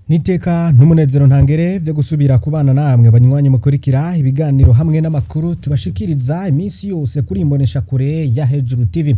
Niteka n'umunezero ntangere byo gusubira kubana namwe banywanyi mukurikira ibiganiro hamwe n'amakuru tubashikiriza iminsi yose kuri imbonesha kure ya Hejuru TV.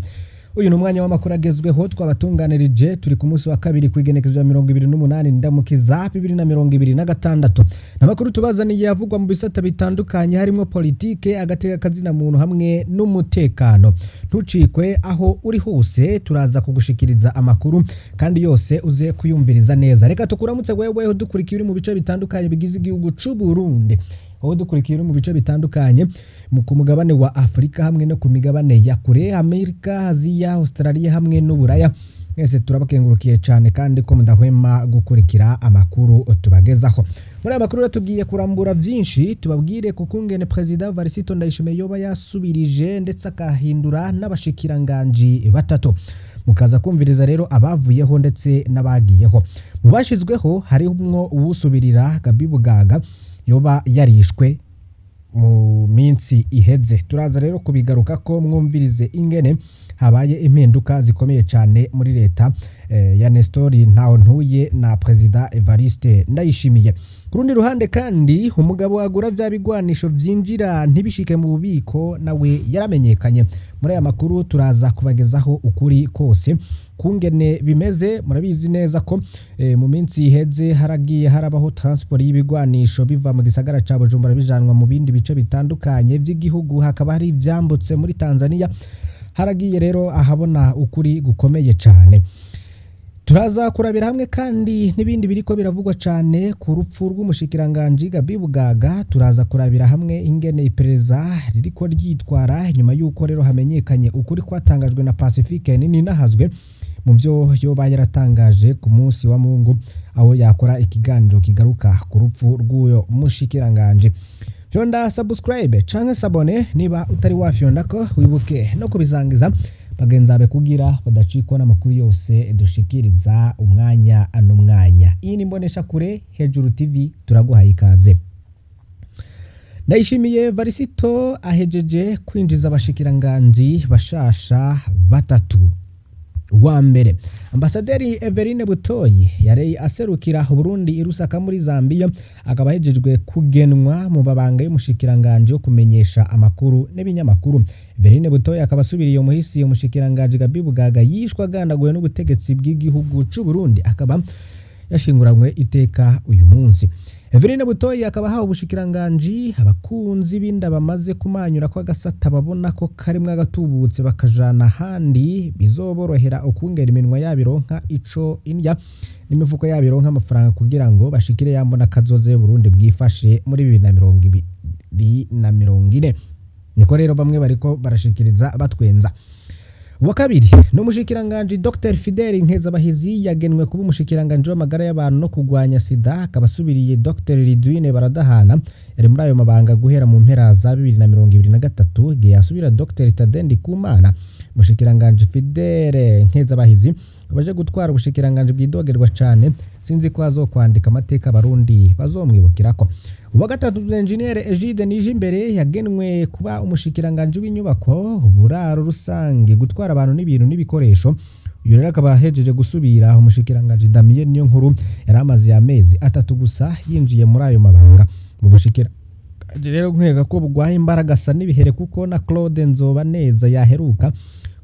Uyu numwanya w'amakuru agezweho twabatunganirije turi ku munsi wa kabiri kwigenekezo ya 28 ndamukiza 2026. Namakuru tubazaniye yavugwa mu bisata bitandukanye harimo politike, agateka kazina muntu hamwe n'umutekano. Ntucikwe aho uri hose turaza kugushikiriza amakuru kandi yose uze kuyumviriza neza. Reka tukuramutse wewe dukurikiye uri mu bice bitandukanye bigize igihugu c'u Burundi. Aho dukurikiye mu bice bitandukanye mu kumugabane wa Afrika hamwe no ku migabane ya kure, Amerika, Aziya, Australia hamwe n'Uburaya. Mwese turabakengurukiye cyane kandi ko mudahwema gukurikira amakuru tubagezaho. Muri amakuru ratugiye kurambura byinshi tubabwire kukungene President Varisito Ndayishimiye yoba yasubirije ndetse akahindura n'abashikiranganji batatu. Mukaza kumviriza rero abavuyeho ndetse n'abagiyeho. Mu bashizweho harimo uwusubirira Gabi Bugaga yoba yarishwe mu minsi iheze. Turaza rero kubigaruka ko mwumvirize ingene habaye impinduka zikomeye cyane muri leta ya Nestori Ntawontuye na President Evariste Ndayishimiye. Kurundi ruhande kandi umugabo agura vya bigwanisho vyinjira ntibishike mu bubiko nawe yaramenyekanye. Muri aya makuru turaza kubagezaho ukuri kose kungene bimeze. Murabizi neza ko mu minsi iheze haragiye harabaho transport y'ibigwanisho biva mu gisagara ca Bujumbura bijanwa mu bindi bice bitandukanye vy'igihugu, hakaba hari ivyambutse muri Tanzania. Haragiye rero ahabona ukuri gukomeye cyane. Turaza kurabira hamwe kandi n'ibindi biriko biravugwa cyane ku rupfu rw'umushikiranganji Gabi Bugaga. Turaza kurabira hamwe ingene iperereza ririko ryitwara nyuma yuko rero hamenyekanye ukuri kwatangajwe na Pacifique nini nahazwe mu byo yoba yaratangaje ku munsi wa Mungu aho yakora ikiganiro kigaruka ku rupfu rw'uyo mushikiranganji. Fyonda subscribe canke sabone niba utari wafyonda ko wibuke no kubizangiza bagenzabe kugira badacikwa n'amakuru yose dushikiriza umwanya n'umwanya. Iyi ni Mbonesha Kure Hejuru TV, turaguhaye ikaze. Ndayishimiye Varisito ahejeje kwinjiza abashikiranganji bashasha batatu. Wa mbere Ambasaderi Everine Butoyi yarei aserukira Burundi irusaka muri Zambia, akaba hejejwe kugenwa mu babanga y'umushikiranganje yo kumenyesha amakuru n'ibinyamakuru. Everine Butoyi akaba asubiriye umuhisi umushikiranganje Gabi Bugaga yishwa gandaguye n'ubutegetsi bw'igihugu c'u Burundi, akaba yashinguranywe iteka uyu munsi. Everine Butoyi akaba hawo ubushikiranganje abakunzi binda bamaze kumanyura kwa gasata babona ko karimwe agatubutse bakajana handi bizoborohera okungera iminwa yabironka ico indya n'imifuko yabironka amafaranga kugira ngo bashikire yambona kazoze Burundi bwifashe muri 2040. Niko rero bamwe bariko barashikiriza batwenza. Wa kabiri no mushikiranganje Dr Fidel Nkezabahizi yagenwe kuba umushikiranganje w'amagara y'abantu no kugwanya sida, akabasubiriye Dr Ridwine Baradahana yari muri ayo mabanga guhera mu mpera za 2023 gihe yasubira Dr Tadendi Kumana. Mushikiranganje Fidel Nkezabahizi baje gutwara ubushikiranganje bwidogerwa cyane, sinzi ko azokwandika amateka Barundi bazomwibukirako. Uwa gatatu Engineer Egide Nijimbere yagenwe kuba umushikiranganje w'inyubako, buraro rusange, gutwara abantu n'ibintu n'ibikoresho. Uyu rero akaba hejeje gusubira umushikiranganje Damien Niyonkuru yaramaze amezi 3 gusa yinjiye muri ayo mabanga. Mu bushikira rero nkeka ko bugwaye imbaraga sa nibihere kuko na Claude Nzobaneza yaheruka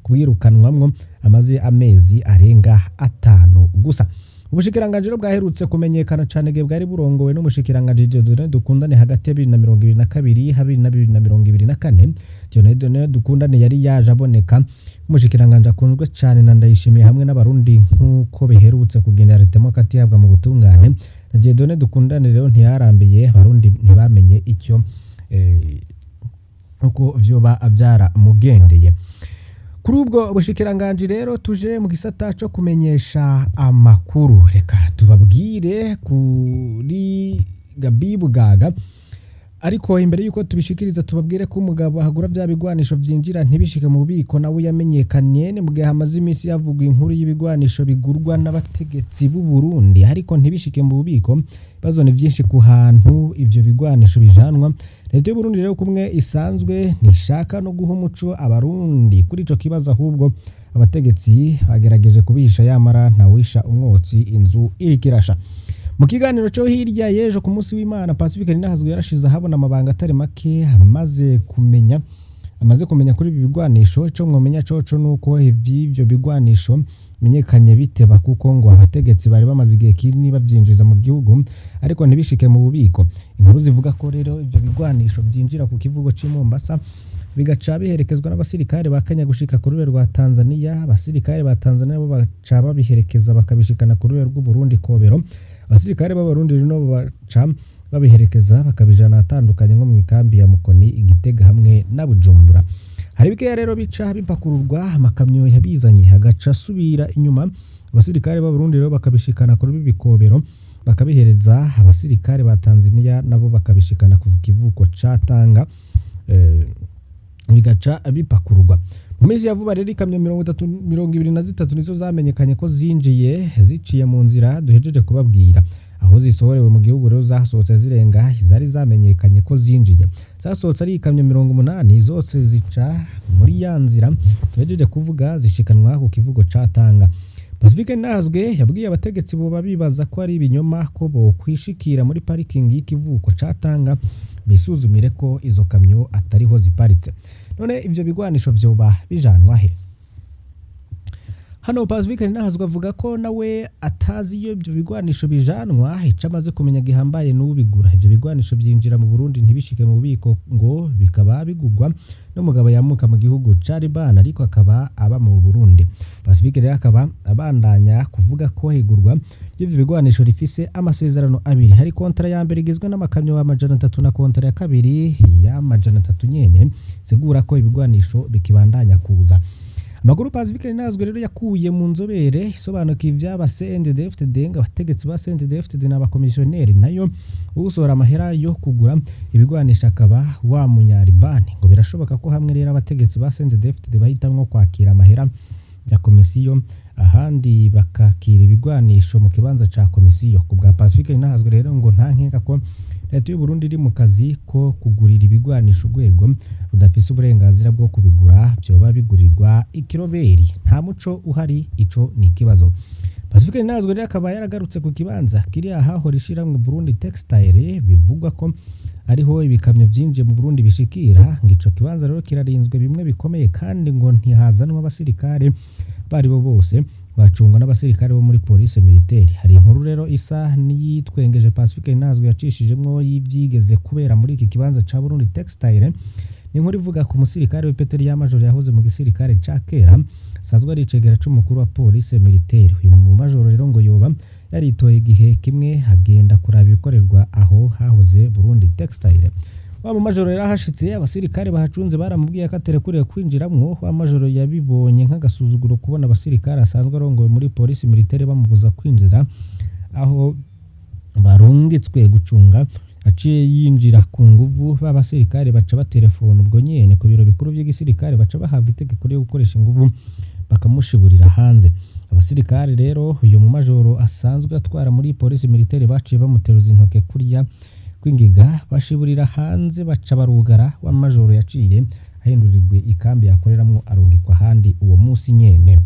kuyirukanwamwo amaze amezi arenga 5 gusa. Ubushikiranganje rero bwaherutse kumenyekana cyane gihe bwari burongowe n'umushikiranganje Dieudonné Dukundane hagati ya 2022 hamwe na 2024. Dieudonné Dukundane yari yaje aboneka umushikiranganje akunzwe cyane na Ndayishimiye hamwe n'abarundi nkuko biherutse kugenda ritemo kati yabwa mu butungane. Na Dieudonné Dukundane rero ntiyarambiye abarundi ntibamenye icyo uko vyoba avyara mugendeye. Kuri ubwo bushikiranganje rero tuje mu gisata cyo kumenyesha amakuru. Reka tubabwire kuri Gabi Bugaga, ariko imbere yuko tubishikiriza tubabwire ko umugabo ahagura bya bigwanisho vyinjira ntibishike mu bubiko nawe yamenyekanye ne mugihe hamaze imisi yavugwa inkuru y'ibigwanisho bigurwa n'abategetsi b'u Burundi ariko ntibishike mu bubiko. Bazone byinshi ku hantu ivyo bigwanisho bijanwa. Leta y'u Burundi rero kumwe isanzwe nishaka no guha umuco abarundi kuri ico kibazo, ahubwo abategetsi bagerageje kubihisha yamara ntawisha umwotsi inzu irikirasha. mu kiganiro cyo hirya yejo ku munsi w'Imana Pacifique Ninahazwe yarashize ahabona amabanga atari make amaze kumenya kuri ibi bigwanisho. Ico mwomenya coco nuko ivyo bigwanisho menyekanye biteba kuko ngo abategetsi bari bamaze igihe kinini bavyinjiza mu gihugu ariko ntibishike mu bubiko. Inkuru zivuga ko rero ivyo bigwanisho byinjira ku kivugo c'i Mombasa bigaca biherekezwa n'abasirikare ba Kenya gushika ku rube rwa Tanzania. Abasirikare ba Tanzania bo baca babiherekeza bakabishikana ku rube rw'u Burundi Kobero. Abasirikare b'Abarundi rino baca babiherekeza bakabijana atandukanye nko mu ikambi ya Mukoni, Igitega hamwe na Bujumbura. Hari bikeya rero bica bipakururwa amakamyo yabizanye hagaca subira inyuma. Abasirikare b'Abarundi rero bakabishikana ku rube Kobero bakabihereza abasirikare ba Tanzania nabo bakabishikana ku kivuko ca Tanga bigaca bipakururwa. Mu minsi ya vuba rero ikamyo 23 nizo zamenyekanye ko zinjiye ziciye mu nzira duhejeje kubabwira. Aho zisohorewe mu gihugu rero zasohotse zirenga zari zamenyekanye ko zinjiye. Zasohotse ari ikamyo 80 zose zica muri ya nzira duhejeje kuvuga zishikanwa ku kivugo ca Tanga. Pacifique Ninahazwe yabwiye abategetsi bo babibaza ko ari ibinyoma ko bo kwishikira muri parking y'ikivuko ca Tanga bisuzumire ko izo kamyo atariho ziparitse. None ivyo bigwanisho vyoba bijanwa he? Hano Pacifique Ninahazwe avuga ko nawe atazi iyo ivyo bigwanisho bijanwa, ico amaze kumenya gihambaye n'ubigura. Ivyo bigwanisho byinjira mu Burundi ntibishike mu bubiko ngo bikaba bigugwa n'umugabo yamuka mu gihugu ca Liban ariko akaba aba mu Burundi. Pacifique rero akaba abandanya kuvuga ko higurwa y'ivyo bigwanisho rifise amasezerano abiri. Hari kontra ya mbere igizwe n'amakamyo y'amajana 3 na kontra ya kabiri y'amajana 3 nyene sigura ko ibigwanisho bikibandanya kuza. Amakuru Pacifique Ninahazwe rero yakuye mu nzobere isobanuka ivy'aba CNDD-FDD abategetsi ba CNDD-FDD n'abakomisiyoneri nayo ugusohora amahera yo kugura ibigwanisha akaba wa munyaribani. Ngo birashoboka ko hamwe rero abategetsi ba CNDD-FDD bahitamwo kwakira amahera ya komisiyo ahandi bakakira ibigwanisho mu kibanza ca komisiyo. Ku bwa Pacifique Ninahazwe rero ngo nta nkeka ko leta y'u Burundi iri mu kazi ko kugurira ibigwanisho urwego rudafise uburenganzira bwo kubigura vyoba bigurirwa ikiroberi. Nta muco uhari, ico ni ikibazo. Pacifique Ninahazwe rero akaba yaragarutse ku kibanza kiri ahaho rishiramwe Burundi Textile bivugwa ko ariho ibikamyo vyinje mu Burundi bishikira. Ngico kibanza rero kirarinzwe bimwe bikomeye kandi ngo ntihazanwa abasirikare bari bo bose bacungwa n'abasirikare bo muri police militaire. Hari inkuru rero isa niyitwengeje Pacifique Ninahazwe yacishijemwo y'ivyigeze kubera muri iki kibanza ca Burundi Textile. Ni inkuru ivuga ku musirikare w'ipeteri ya majoro yahoze mu gisirikare ca kera sanzwe ari icegera c'umukuru wa police militaire. Uyu mu majoro rero ngo yoba yaritoye igihe kimwe hagenda kuraba ibikorerwa aho hahoze Burundi Textile. Wa mu majoro rero hashitse abasirikare bahacunze baramubwiye ko aterekuriye kwinjiramwo. Wa majoro yabibonye nk'agasuzuguro kubona abasirikare asanzwe arongoye muri police militaire bamubuza kwinjira aho barungitswe gucunga. Aciye yinjira ku nguvu b'abasirikare baca batelefona ubwo nyene ku biro bikuru by'igisirikare baca bahabwa itegeko ryo gukoresha inguvu bakamushiburira hanze. Abasirikare rero uyu mu majoro asanzwe atwara muri police militaire baciye bamuteruza intoke kuriya kwingiga bashiburira hanze baca barugara. Wa majoro yaciye ahindurirwe ikambi yakoreramwo arungikwa handi uwo musi nyene.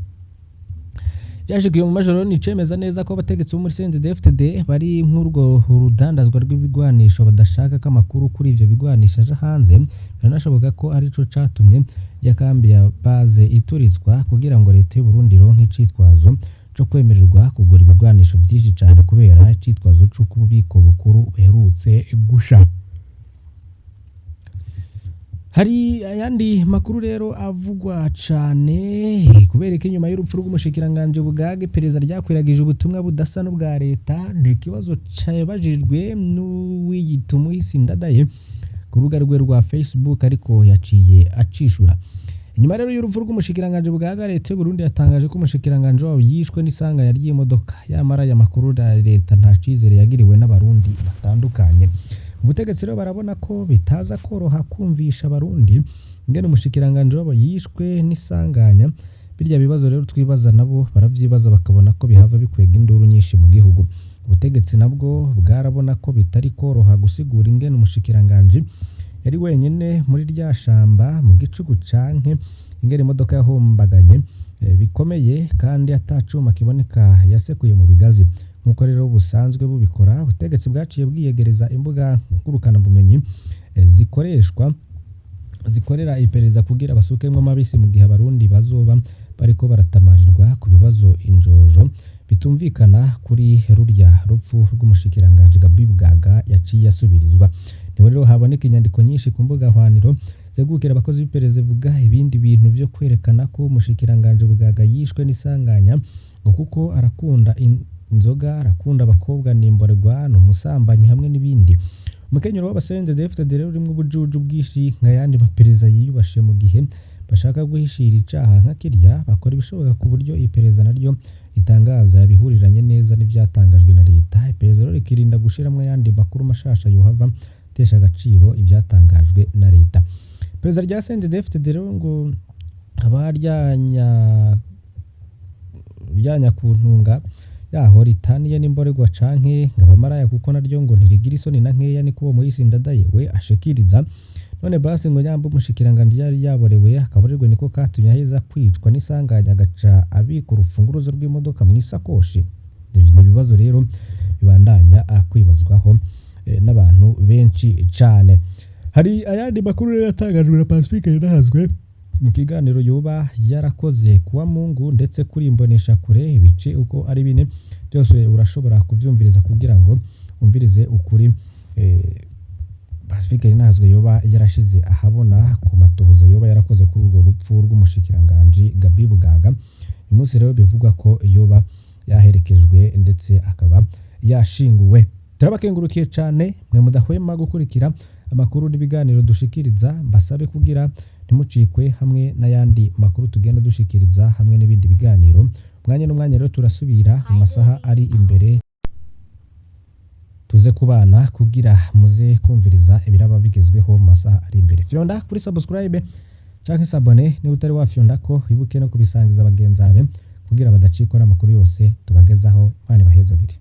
Byashikiye mu majoro ni cemeza neza ko abategetsi bo muri CNDD-FDD bari nk'urwo rudandazwa rw'ibigwanisho badashaka ko amakuru kuri ivyo bigwanisha aja hanze. Biranashoboka ko arico catumye ya kambi ya base ituritswa kugira ngo leta y'u Burundi ironke icitwazo co kwemererwa kugura ibigwanisho byinshi cyane kubera icitwazo c'uko ububiko bukuru buherutse gusha. Hari ayandi makuru rero avugwa cane kubereka inyuma y'urupfu rw'umushikiranganje Bugage pereza ryakwiragije ubutumwa budasa n'ubwa leta. Ni ikibazo cabajijwe n'uwiyitumuhisi Ndadaye ku rubuga rwe rwa Facebook ariko yaciye acishura. Inyuma rero y'urupfu rw'umushikiranganje Bugage leta y'u Burundi yatangaje ko umushikiranganje wabo yishwe n'isanganya ry'imodoka. Yamara ya makuru ya leta nta cizere yagiriwe n'abarundi batandukanye. Ubutegetsi rero barabona ko bitaza koroha kumvisha abarundi ngene umushikiranganje wabo yishwe n'isanganya. Birya bibazo rero twibaza nabo baravyibaza bakabona ko bihava bikwega induru nyinshi mu gihugu. Ubutegetsi nabwo bwarabona ko bitari koroha gusigura ingene umushikiranganje yari wenyene muri rya shamba mu gicugu canke ingene imodoka yahombaganye bikomeye kandi atacuma kiboneka yasekuye mu bigazi. nk'uko rero busanzwe bubikora. Ubutegetsi bwaciye bwiyegereza imbuga ngurukana bumenyi zikorera iperereza kugira basukemwo mabisi mu gihe abarundi bazoba bariko baratamarirwa ku bibazo injojo bitumvikana kuri rurya rupfu rw'umushikiranganje Gabi Bugaga yaciye asubirizwa. Niho rero haboneka inyandiko nyinshi ku mbuga hwaniro zegukira abakozi b'iperereza vuga ibindi bintu vyo kwerekana ko umushikiranganje Bugaga yishwe n'isanganya ngo kuko arakunda inzoga, arakunda abakobwa n'imborerwa n'umusambanyi hamwe n'ibindi. Umukenyero w'abasende DFDD rero urimwo ubujuju bwishi nk'ayandi maperereza yiyubashe mu gihe bashaka guhishira icaha nka kirya bakora ibishoboka ku buryo iperereza naryo itangaza bihuriranye neza n'ivyatangajwe na leta. Iperereza rero rikirinda gushiramwe yandi makuru mashasha yohava tesha agaciro ivyatangajwe na leta. Iperereza rya CNDD-FDD rero ngo ryanya kuntunga yaho ritaniye n'imborerwa canke ngabamaraya kuko naryo ngo ntirigira isoni na nkeya niko uwo Moise Ndadaye we ashikiriza. None basi ngo nyamba umushikiranganje yari yaborewe akaborerwe niko katumye aheza kwicwa n'isanganya agaca abika urufunguruzo rw'imodoka mu isakoshi. Ivyo bibazo rero bibandanya kwibazwaho n'abantu benshi cane. Hari ayandi makuru rero yatangajwe na Pacifique Ninahazwe mu kiganiro yoba yarakoze kuwa Mungu ndetse kuri imbonesha kure ibice uko ari bine byose urashobora kuvyumviriza kugira ngo umvirize ukuri Pacifique Ninahazwe yoba yarashize ahabona ku matohoza yoba yarakoze kuri urwo rupfu rw'umushikiranganje Gabi Bugaga. Umunsi rero bivugwa ko yoba yaherekejwe ndetse akaba yashinguwe. Turabakengurukiye cane mwe mudahwema gukurikira amakuru n'ibiganiro dushikiriza, mbasabe kugira ntimucikwe hamwe n'ayandi makuru tugenda dushikiriza hamwe n'ibindi biganiro. Mwanya n'umwanya rero turasubira mu masaha ari imbere tuze kubana kugira muze kumviriza ibiraba bigezweho mu masaha ari imbere. Fyonda kuri subscribe canke s'abone ni utari wafyonda ko wibuke no kubisangiza abagenzabe kugira badacikora amakuru yose tubagezaho. Mane bahezagire.